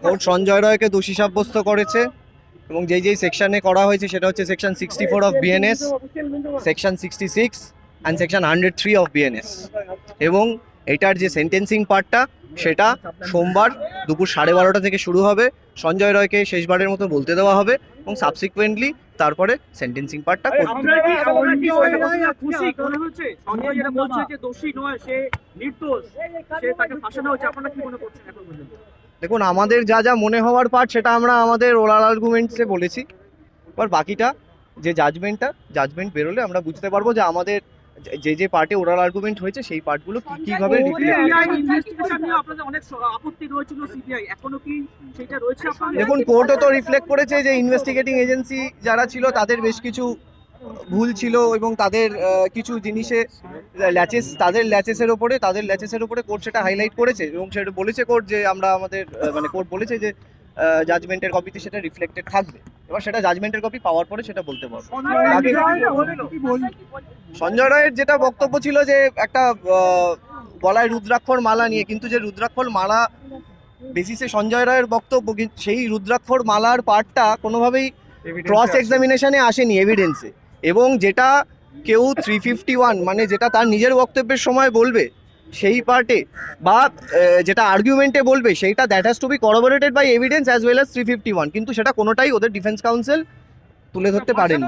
Court Sanjay রায়কে দোষী সাব্যস্ত করেছে এবং যেই সেকশনে করা হয়েছে সেটা হচ্ছে section 64 of BNS, section 66 and section 103 of BNS. এবং এটার যে সেন্টেন্সিং পার্টটা সেটা সোমবার দুপুর 12:30 থেকে শুরু হবে। সঞ্জয় রায়কে শেষবারের মতো বলতে দেওয়া হবে এবং সাবসিকুয়েন্টলি তারপরে সেন্টেন্সিং পার্টটা করতে হবে। দেখুন, আমাদের যা যা মনে হওয়ার পার্ট সেটা আমরা আমাদের ওরাল আর্গুমেন্টসে বলেছি। এবার বাকিটা যে জাজমেন্ট বেরোলে আমরা বুঝতে পারবো যে আমাদের যে পার্টে ওরাল আর্গুমেন্ট হয়েছে সেই পার্টগুলো কিভাবে দেখুন, কোর্টও তো রিফ্লেক্ট করেছে যে ইনভেস্টিগেটিং এজেন্সি যারা ছিল তাদের বেশ কিছু ভুল ছিল এবং তাদের কিছু জিনিসে তাদের ল্যাচেসের ওপরে কোর্ট সেটা হাইলাইট করেছে এবং সেটা বলেছে কোর্ট যে আমরা আমাদের কোর্ট বলেছে যে জাজমেন্টের কপিতে সেটা রিফ্লেক্টেড থাকবে। এবার সেটা জাজমেন্টের কপি পাওয়ার পরে সেটা বলতে পারবো। সঞ্জয় রায়ের যেটা বক্তব্য ছিল যে একটা গলায় রুদ্রাক্ষর মালা নিয়ে, কিন্তু যে রুদ্রাক্ষর মালা বেসিসে সঞ্জয় রায়ের বক্তব্য, সেই রুদ্রাক্ষর মালার পার্টটা কোনোভাবেই ক্রস এক্সামিনেশনে আসেনি এভিডেন্সে। এবং যেটা কেউ 351 মানে যেটা তার নিজের বক্তব্যের সময় বলবে সেই পার্টে বা যেটা আর্গুমেন্টে বলবে সেইটা that has to be corroborated by evidence as well as 351, কিন্তু সেটা কোনোটাই ওদের ডিফেন্স কাউন্সিল তুলে ধরতে পারেনি।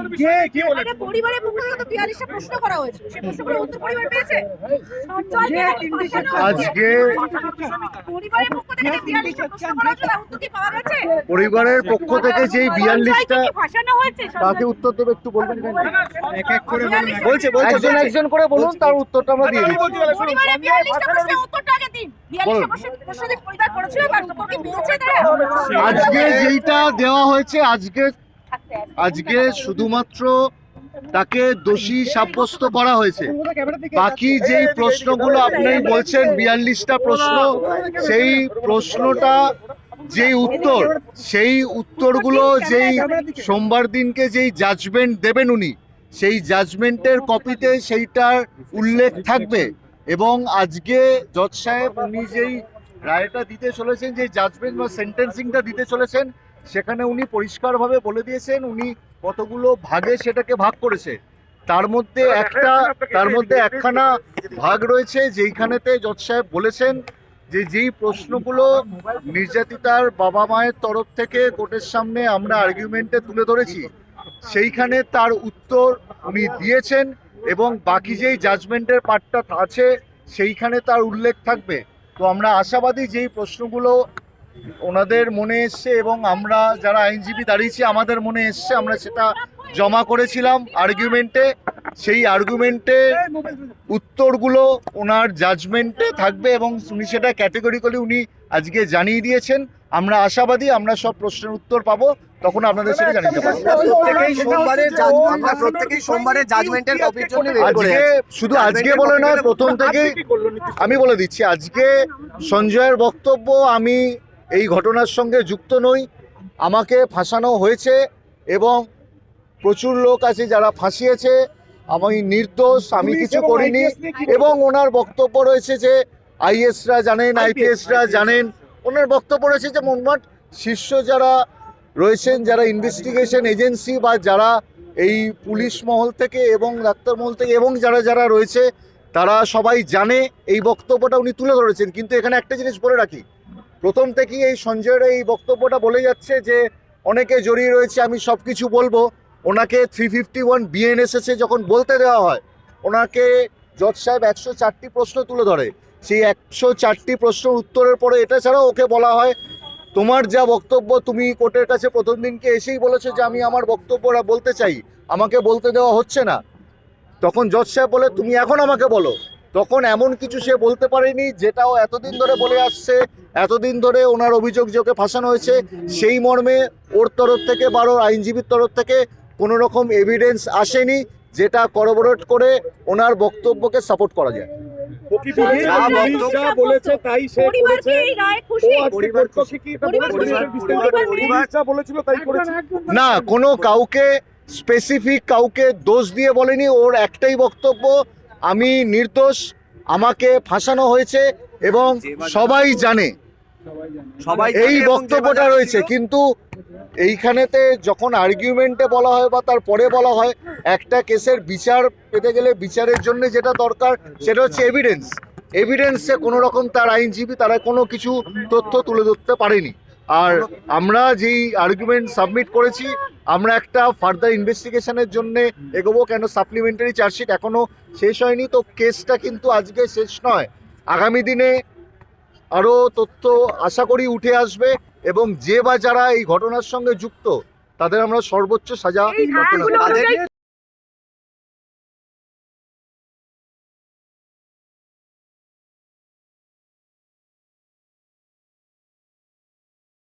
আজকে পরিবারের পক্ষ থেকে যেই 42টা তাকে উত্তর দেবে, একটু বলবেন? এক এক করে বলছে একজন করে বলুন, তার উত্তরটা আমরা দিয়ে দিচ্ছি। আজকে যেইটা দেওয়া হয়েছে, আজকে শুধুমাত্র তাকে দোষী সাব্যস্ত করা হয়েছে। বাকি যেই প্রশ্নগুলো আপনি বলছেন 42টা প্রশ্ন, সেই প্রশ্নটা যেই উত্তরগুলো যেই সোমবার দিনকে যেই জাজমেন্ট দেবেন উনি, সেই জাজমেন্টের কপিতে সেইটার উল্লেখ থাকবে। এবং আজকে জজ সাহেব উনি যেই রায়টা দিতে চলেছেন, যে জাজমেন্ট বা সেন্টেন্সিংটা দিতে চলেছেন, সেখানে উনি পরিষ্কারভাবে বলে দিয়েছেন উনি কতগুলো ভাগে সেটাকে ভাগ করেছে। তার মধ্যে একখানা ভাগ রয়েছে যেইখানেতে জজ সাহেব বলেছেন যে যেই প্রশ্নগুলো নির্যাতিতার বাবা মায়ের তরফ থেকে কোর্টের সামনে আমরা আর্গুমেন্টে তুলে ধরেছি, সেইখানে তার উত্তর উনি দিয়েছেন। এবং বাকি যেই জাজমেন্টের পার্টটা আছে সেইখানে তার উল্লেখ থাকবে। তো আমরা আশাবাদী যেই প্রশ্নগুলো ওনাদের মনে এসছে এবং আমরা যারা আইনজীবী দাঁড়িয়েছি আমাদের মনে এসছে, আমরা সেটা জমা করেছিলাম আর্গুমেন্টে। সেই আর্গুমেন্টের উত্তরগুলো ওনার জাজমেন্টে থাকবে এবং উনি সেটা ক্যাটেগরিক্যালি উনি আজকে জানিয়ে দিয়েছেন। আমরা আশাবাদী আমরা সব প্রশ্নের উত্তর পাবো, তখন আপনাদের সেটা জানিয়ে পারবো। শুধু আজকে বলে নয়, প্রথম থেকেই আমি বলে দিচ্ছি, আজকে সঞ্জয়ের বক্তব্য, আমি এই ঘটনার সঙ্গে যুক্ত নই, আমাকে ফাঁসানো হয়েছে এবং প্রচুর লোক আছে যারা ফাঁসিয়েছে, আমি নির্দোষ, আমি কিছু করিনি। এবং ওনার বক্তব্য রয়েছে যে আইএসরা জানেন, আইপিএসরা জানেন। ওনার বক্তব্য রয়েছে যে মোটমাট শীর্ষ যারা রয়েছেন, যারা ইনভেস্টিগেশন এজেন্সি বা যারা এই পুলিশ মহল থেকে এবং ডাক্তার মহল থেকে এবং যারা রয়েছে তারা সবাই জানে, এই বক্তব্যটা উনি তুলে ধরেছেন। কিন্তু এখানে একটা জিনিস বলে রাখি, প্রথম থেকেই এই সঞ্জয়ের এই বক্তব্যটা বলে যাচ্ছে যে অনেকে জড়িয়ে রয়েছে, আমি সব কিছু বলবো। ওনাকে 351 বিএনএসএসে যখন বলতে দেওয়া হয়, ওনাকে জজ সাহেব 104টি প্রশ্ন তুলে ধরে। সেই 104টি প্রশ্নের উত্তরের পরে এটা ছাড়াও ওকে বলা হয় তোমার যা বক্তব্য, তুমি কোর্টের কাছে প্রথম দিনকে এসেই বলেছো যে আমি আমার বক্তব্যটা বলতে চাই, আমাকে বলতে দেওয়া হচ্ছে না। তখন জজ সাহেব বলে তুমি এখন আমাকে বলো। তখন এমন কিছু সে বলতে পারেনি যেটাও এতদিন ধরে বলে আসছে, এতদিন ধরে ওনার অভিযোগ যে ওকে ফাঁসানো হয়েছে, সেই মর্মে ওর তরফ থেকে বা ওর আইনজীবীর তরফ থেকে কোনো রকম এভিডেন্স আসেনি যেটা করোবোরেট করে ওনার বক্তব্যকে সাপোর্ট করা যায়। না, কোনো কাউকে স্পেসিফিক কাউকে দোষ দিয়ে বলেনি, ওর একটাই বক্তব্য আমি নির্দোষ, আমাকে ফাঁসানো হয়েছে এবং সবাই জানে সবাই এই জানে এবং যে বক্তব্যটা বাজারে রয়েছে, ছিল, কিন্তু এইখানেতে যখন আর্গুমেন্টে বলা হয় বা তারপরে বলা হয় একটা কেসের বিচার পেতে গেলে বিচারের জন্য যেটা দরকার সেটা হচ্ছে এভিডেন্স। এভিডেন্সে কোনো রকম তার আইনজীবী তারা কোনো কিছু তথ্য তুলে ধরতে পারেনি। আর আমরা যেই আর্গুমেন্ট সাবমিট করেছি, আমরা একটা ফার্দার ইনভেস্টিগেশনের জন্য এগোবো, কেন সাপ্লিমেন্টারি চার্জশিট এখনো শেষ হয়নি, তো কেসটা কিন্তু আজকে শেষ নয়। আগামী দিনে আরও তথ্য আশা করি উঠে আসবে এবং যে বা যারা এই ঘটনার সঙ্গে যুক্ত তাদের আমরা সর্বোচ্চ সাজা এই ধারাগুলো তাদের অনুযায়ী